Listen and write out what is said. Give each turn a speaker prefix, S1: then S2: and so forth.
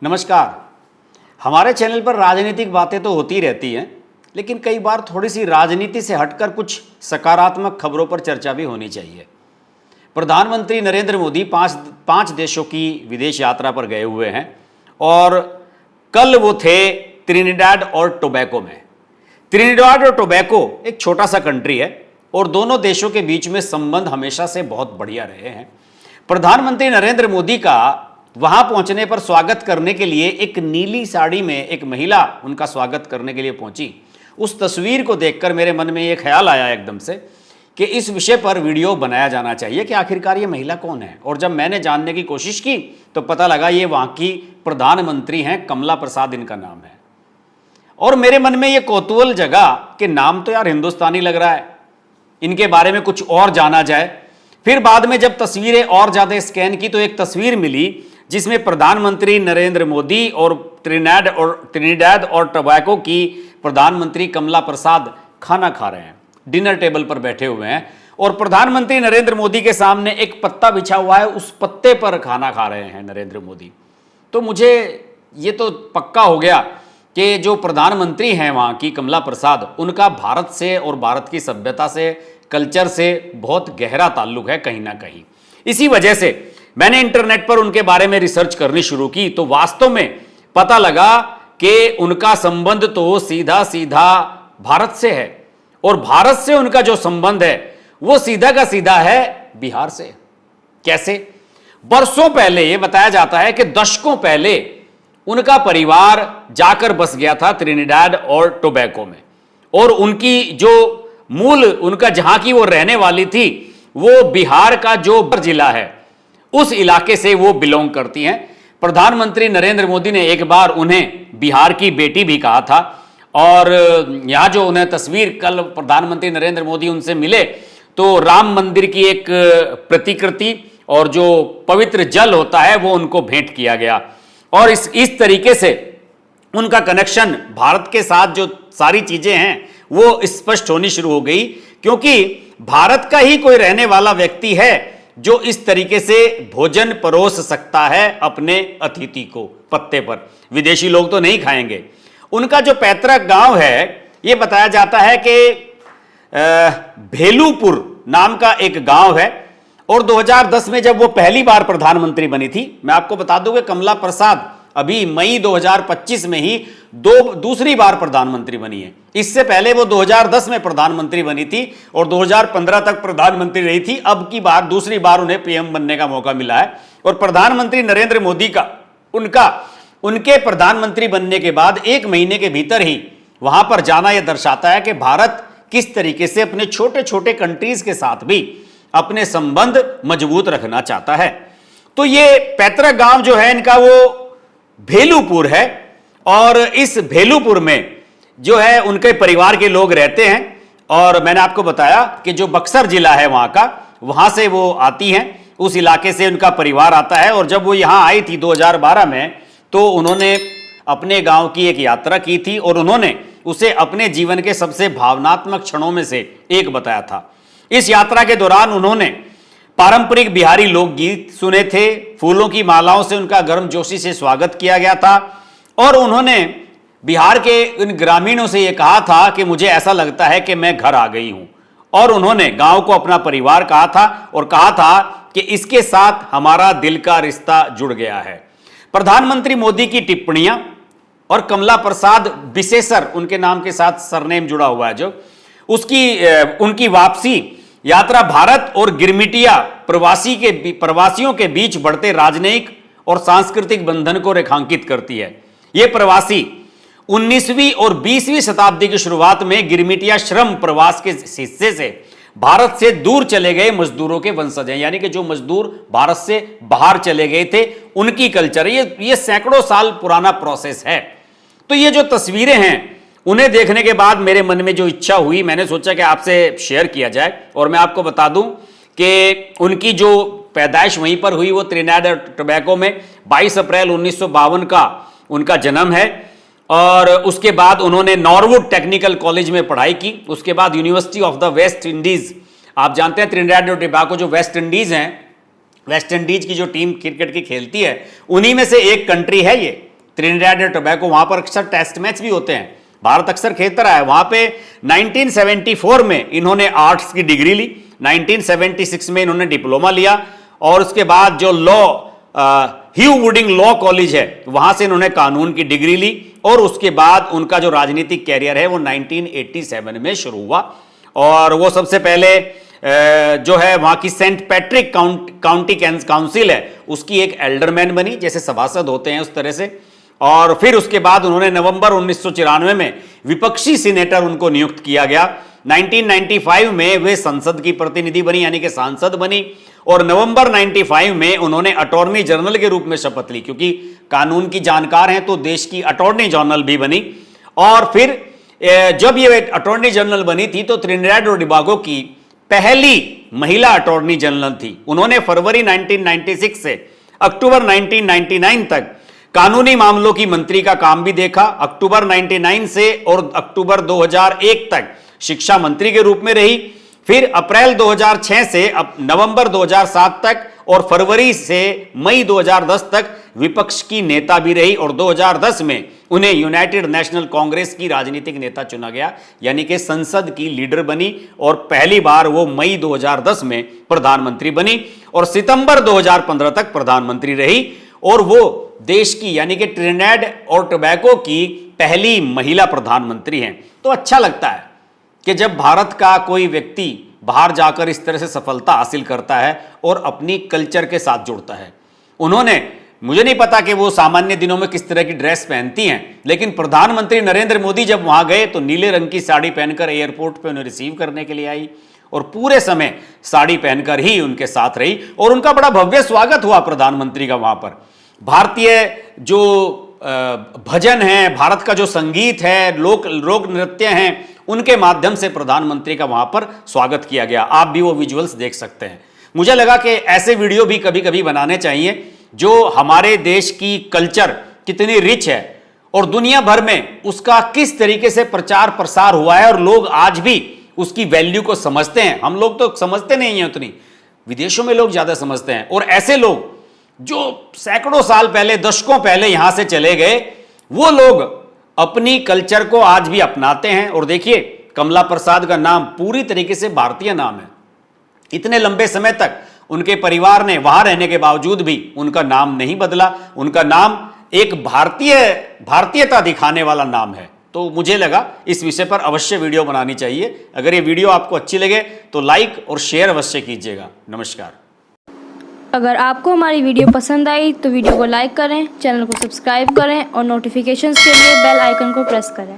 S1: नमस्कार। हमारे चैनल पर राजनीतिक बातें तो होती रहती हैं, लेकिन कई बार थोड़ी सी राजनीति से हटकर कुछ सकारात्मक खबरों पर चर्चा भी होनी चाहिए। प्रधानमंत्री नरेंद्र मोदी पांच देशों की विदेश यात्रा पर गए हुए हैं और कल वो थे त्रिनिडाद और टोबैको में। त्रिनिडाद और टोबैको एक छोटा सा कंट्री है और दोनों देशों के बीच में संबंध हमेशा से बहुत बढ़िया रहे हैं। प्रधानमंत्री नरेंद्र मोदी का वहां पहुंचने पर स्वागत करने के लिए एक नीली साड़ी में एक महिला उनका स्वागत करने के लिए पहुंची। उस तस्वीर को देखकर मेरे मन में ये ख्याल आया एकदम से कि इस विषय पर वीडियो बनाया जाना चाहिए कि आखिरकार ये महिला कौन है। और जब मैंने जानने की कोशिश की तो पता लगा ये वहां की प्रधानमंत्री हैं, कमला प्रसाद इनका नाम है। और मेरे मन में ये कौतूहल जगा कि नाम तो यार हिंदुस्तानी लग रहा है, इनके बारे में कुछ और जाना जाए। फिर बाद में जब तस्वीरें और ज़्यादा स्कैन की तो एक तस्वीर मिली जिसमें प्रधानमंत्री नरेंद्र मोदी और त्रिनिडाद और टोबैको की प्रधानमंत्री कमला प्रसाद खाना खा रहे हैं, डिनर टेबल पर बैठे हुए हैं और प्रधानमंत्री नरेंद्र मोदी के सामने एक पत्ता बिछा हुआ है, उस पत्ते पर खाना खा रहे हैं नरेंद्र मोदी। तो मुझे ये तो पक्का हो गया कि जो प्रधानमंत्री हैं वहाँ की कमला प्रसाद, उनका भारत से और भारत की सभ्यता से, कल्चर से बहुत गहरा ताल्लुक है कहीं ना कहीं। इसी वजह से मैंने इंटरनेट पर उनके बारे में रिसर्च करनी शुरू की तो वास्तव में पता लगा कि उनका संबंध तो सीधा सीधा भारत से है और भारत से उनका जो संबंध है वो सीधा का सीधा है बिहार से। कैसे? वर्षों पहले, ये बताया जाता है कि दशकों पहले उनका परिवार जाकर बस गया था त्रिनिडाद और टोबैको में और उनकी जो मूल उनका जहां की वो रहने वाली थी वो बिहार का जो जिला है उस इलाके से वो बिलोंग करती हैं। प्रधानमंत्री नरेंद्र मोदी ने एक बार उन्हें बिहार की बेटी भी कहा था और यहां जो उन्हें तस्वीर, कल प्रधानमंत्री नरेंद्र मोदी उनसे मिले तो राम मंदिर की एक प्रतिकृति और जो पवित्र जल होता है वो उनको भेंट किया गया और इस तरीके से उनका कनेक्शन भारत के साथ जो सारी चीजें हैं वो स्पष्ट होनी शुरू हो गई, क्योंकि भारत का ही कोई रहने वाला व्यक्ति है जो इस तरीके से भोजन परोस सकता है अपने अतिथि को पत्ते पर। विदेशी लोग तो नहीं खाएंगे। उनका जो पैतृक गांव है ये बताया जाता है कि भेलूपुर नाम का एक गांव है और 2010 में जब वो पहली बार प्रधानमंत्री बनी थी, मैं आपको बता दूं कि कमला प्रसाद अभी मई 2025 में ही दूसरी बार प्रधानमंत्री बनी है। इससे पहले वो 2010 में प्रधानमंत्री बनी थी और 2015 तक प्रधानमंत्री रही थी। अब की बार दूसरी बार उन्हें पीएम बनने का मौका मिला है और प्रधानमंत्री नरेंद्र मोदी का उनके प्रधानमंत्री बनने के बाद एक महीने के भीतर ही वहां पर जाना यह दर्शाता है कि भारत किस तरीके से अपने छोटे छोटे कंट्रीज के साथ भी अपने संबंध मजबूत रखना चाहता है। तो ये पैतृक गांव जो है इनका वो भेलूपुर है और इस भेलूपुर में जो है उनके परिवार के लोग रहते हैं और मैंने आपको बताया कि जो बक्सर जिला है वहां का, वहां से वो आती हैं, उस इलाके से उनका परिवार आता है। और जब वो यहां आई थी 2012 में तो उन्होंने अपने गांव की एक यात्रा की थी और उन्होंने उसे अपने जीवन के सबसे भावनात्मक क्षणों में से एक बताया था। इस यात्रा के दौरान उन्होंने पारंपरिक बिहारी लोकगीत सुने थे, फूलों की मालाओं से उनका गर्मजोशी से स्वागत किया गया था और उन्होंने बिहार के इन ग्रामीणों से यह कहा था कि मुझे ऐसा लगता है कि मैं घर आ गई हूं। और उन्होंने गांव को अपना परिवार कहा था और कहा था कि इसके साथ हमारा दिल का रिश्ता जुड़ गया है। प्रधानमंत्री मोदी की टिप्पणियां और कमला प्रसाद विशेषर उनके नाम के साथ सरनेम जुड़ा हुआ है जो उनकी वापसी यात्रा भारत और गिरमिटिया प्रवासियों के बीच बढ़ते राजनयिक और सांस्कृतिक बंधन को रेखांकित करती है। ये प्रवासी 19वीं और 20वीं शताब्दी की शुरुआत में गिरमिटिया श्रम प्रवास के हिस्से से भारत से दूर चले गए मजदूरों के वंशज हैं, यानी कि जो मजदूर भारत से बाहर चले गए थे उनकी कल्चर। ये सैकड़ों साल पुराना प्रोसेस है। तो ये जो तस्वीरें हैं उन्हें देखने के बाद मेरे मन में जो इच्छा हुई, मैंने सोचा कि आपसे शेयर किया जाए। और मैं आपको बता दूं कि उनकी जो पैदाइश वहीं पर हुई वो त्रिनिडाद और टोबैको में 22 अप्रैल 1952 का उनका जन्म है और उसके बाद उन्होंने नॉरवुड टेक्निकल कॉलेज में पढ़ाई की। उसके बाद university of the West Indies, आप जानते हैं त्रिनिडाद और टोबैको जो वेस्ट इंडीज हैं, वेस्ट इंडीज की जो टीम क्रिकेट की खेलती है उन्हीं में से एक कंट्री है ये। ट्रिनिडाड और टोबैगो, वहां पर अक्सर टेस्ट मैच भी होते हैं, भारत अक्सर खेलता रहा है वहां पे। 1974 में इन्होंने आर्ट्स की डिग्री ली, 1976 में इन्होंने डिप्लोमा लिया, और उसके बाद जो लॉ ह्यू वुडिंग लॉ कॉलेज है वहां से इन्होंने कानून की डिग्री ली, और उसके बाद उनका जो राजनीतिक कैरियर है वो 1987 में शुरू हुआ। और वो सबसे पहले जो है वहां की सेंट पैट्रिक काउंटी काउंसिल है उसकी एक एल्डरमैन बनी, जैसे सभासद होते हैं उस तरह से। और फिर उसके बाद उन्होंने नवंबर 1994 में विपक्षी सीनेटर उनको नियुक्त किया गया। 1995 में वे संसद की प्रतिनिधि बनी, यानी कि सांसद बनी, और नवंबर 95 में उन्होंने अटॉर्नी जनरल के रूप में शपथ ली, क्योंकि कानून की जानकार हैं तो देश की अटॉर्नी जनरल भी बनी। और फिर जब ये अटॉर्नी जनरल बनी थी तो त्रिनिडाड और टोबैगो की पहली महिला अटॉर्नी जनरल थी। उन्होंने फरवरी 1996 से अक्टूबर 1999 तक कानूनी मामलों की मंत्री का काम भी देखा। अक्टूबर 99 से और अक्टूबर 2001 तक शिक्षा मंत्री के रूप में रही। फिर अप्रैल 2006 से अब नवंबर 2007 तक और फरवरी से मई 2010 तक विपक्ष की नेता भी रही, और 2010 में उन्हें यूनाइटेड नेशनल कांग्रेस की राजनीतिक नेता चुना गया, यानी कि संसद की लीडर बनी, और पहली बार वो मई 2010 में प्रधानमंत्री बनी, और सितंबर 2015 तक प्रधानमंत्री रही, और वो देश की यानी कि ट्रिनिडाड और टोबैगो की पहली महिला प्रधानमंत्री हैं। तो अच्छा लगता है कि जब भारत का कोई व्यक्ति बाहर जाकर इस तरह से सफलता हासिल करता है और अपनी कल्चर के साथ जुड़ता है। उन्होंने, मुझे नहीं पता कि वो सामान्य दिनों में किस तरह की ड्रेस पहनती हैं, लेकिन प्रधानमंत्री नरेंद्र मोदी जब वहां गए तो नीले रंग की साड़ी पहनकर एयरपोर्ट पे उन्हें रिसीव करने के लिए आई, और पूरे समय साड़ी पहनकर ही उनके साथ रही, और उनका बड़ा भव्य स्वागत हुआ प्रधानमंत्री का वहां पर। भारतीय जो भजन है, भारत का जो संगीत है, लोक नृत्य हैं, उनके माध्यम से प्रधानमंत्री का वहां पर स्वागत किया गया। आप भी वो विजुअल्स देख सकते हैं। मुझे लगा कि ऐसे वीडियो भी कभी कभी बनाने चाहिए, जो हमारे देश की कल्चर कितनी रिच है और दुनिया भर में उसका किस तरीके से प्रचार प्रसार हुआ है, और लोग आज भी उसकी वैल्यू को समझते हैं। हम लोग तो समझते नहीं हैं उतनी, विदेशों में लोग ज्यादा समझते हैं। और ऐसे लोग जो सैकड़ों साल पहले, दशकों पहले यहां से चले गए, वो लोग अपनी कल्चर को आज भी अपनाते हैं। और देखिए, कमला प्रसाद का नाम पूरी तरीके से भारतीय नाम है। इतने लंबे समय तक उनके परिवार ने वहां रहने के बावजूद भी उनका नाम नहीं बदला। उनका नाम एक भारतीयता दिखाने वाला नाम है। तो मुझे लगा इस विषय पर अवश्य वीडियो बनानी चाहिए। अगर ये वीडियो आपको अच्छी लगे तो लाइक और शेयर अवश्य कीजिएगा। नमस्कार।
S2: अगर आपको हमारी वीडियो पसंद आई तो वीडियो को लाइक करें, चैनल को सब्सक्राइब करें और नोटिफिकेशंस के लिए बेल आइकन को प्रेस करें।